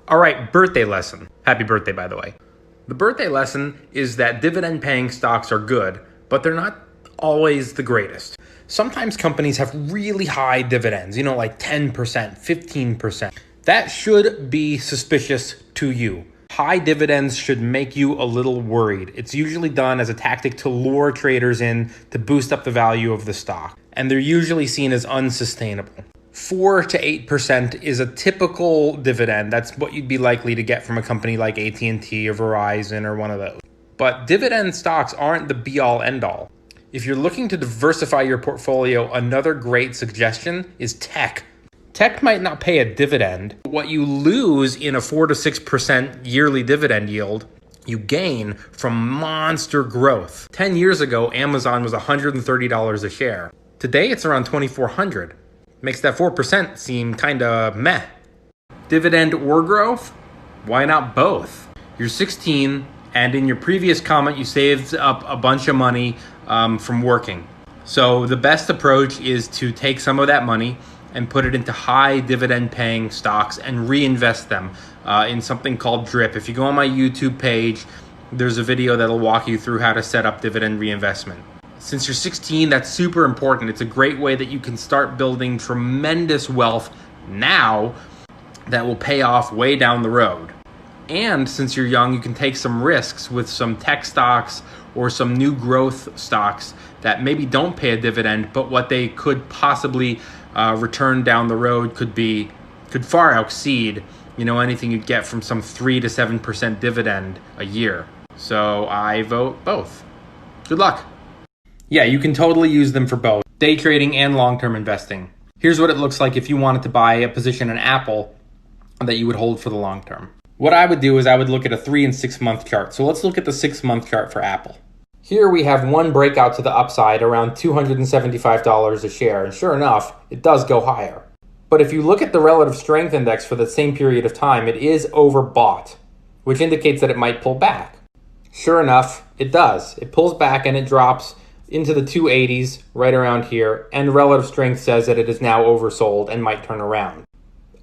All right, birthday lesson. Happy birthday, by the way. The birthday lesson is that dividend-paying stocks are good, but they're not always the greatest. Sometimes companies have really high dividends, like 10%, 15%. That should be suspicious to you. High dividends should make you a little worried. It's usually done as a tactic to lure traders in to boost up the value of the stock, and they're usually seen as unsustainable. 4 to 8% is a typical dividend. That's what you'd be likely to get from a company like AT&T or Verizon or one of those. But dividend stocks aren't the be-all, end-all. If you're looking to diversify your portfolio, another great suggestion is tech. Tech might not pay a dividend, but what you lose in a 4 to 6% yearly dividend yield, you gain from monster growth. 10 years ago, Amazon was $130 a share. Today, it's around $2,400. Makes that 4% seem kind of meh. Dividend or growth? Why not both? You're 16, and in your previous comment, you saved up a bunch of money from working. So the best approach is to take some of that money and put it into high dividend paying stocks and reinvest them in something called DRIP. If you go on my YouTube page, there's a video that'll walk you through how to set up dividend reinvestment. Since you're 16, that's super important. It's a great way that you can start building tremendous wealth now that will pay off way down the road. And since you're young, you can take some risks with some tech stocks or some new growth stocks that maybe don't pay a dividend, but what they could possibly return down the road could far exceed, anything you'd get from some 3 to 7% dividend a year. So I vote both. Good luck. Yeah, you can totally use them for both day trading and long-term investing. Here's what it looks like if you wanted to buy a position in Apple that you would hold for the long term. What I would do is I would look at a 3 and 6 month chart. So let's look at the 6 month chart for Apple. Here we have one breakout to the upside around $275 a share. And sure enough, it does go higher. But if you look at the relative strength index for the same period of time, it is overbought, which indicates that it might pull back. Sure enough, it does. It pulls back and it drops into the 280s right around here, and relative strength says that it is now oversold and might turn around.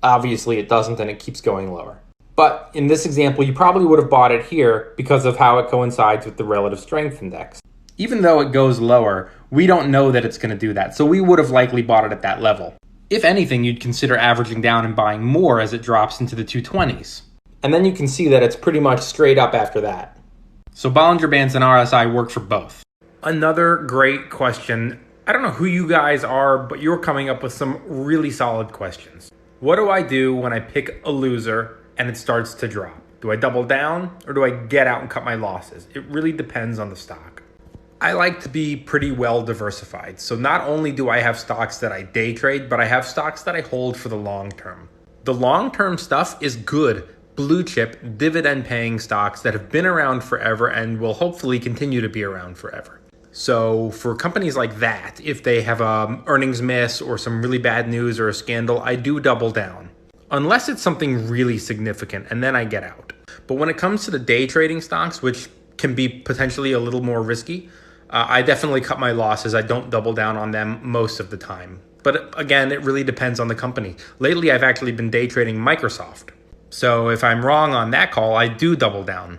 Obviously it doesn't, and it keeps going lower. But in this example, you probably would have bought it here because of how it coincides with the relative strength index. Even though it goes lower, we don't know that it's going to do that, so we would have likely bought it at that level. If anything, you'd consider averaging down and buying more as it drops into the 220s. And then you can see that it's pretty much straight up after that. So Bollinger Bands and RSI work for both. Another great question. I don't know who you guys are, but you're coming up with some really solid questions. What do I do when I pick a loser and it starts to drop? Do I double down or do I get out and cut my losses? It really depends on the stock. I like to be pretty well diversified. So not only do I have stocks that I day trade, but I have stocks that I hold for the long term. The long term stuff is good, blue chip, dividend paying stocks that have been around forever and will hopefully continue to be around forever. So for companies like that, if they have a earnings miss or some really bad news or a scandal, I do double down. Unless it's something really significant, and then I get out. But when it comes to the day trading stocks, which can be potentially a little more risky, I definitely cut my losses. I don't double down on them most of the time. But again, it really depends on the company. Lately, I've actually been day trading Microsoft. So if I'm wrong on that call, I do double down.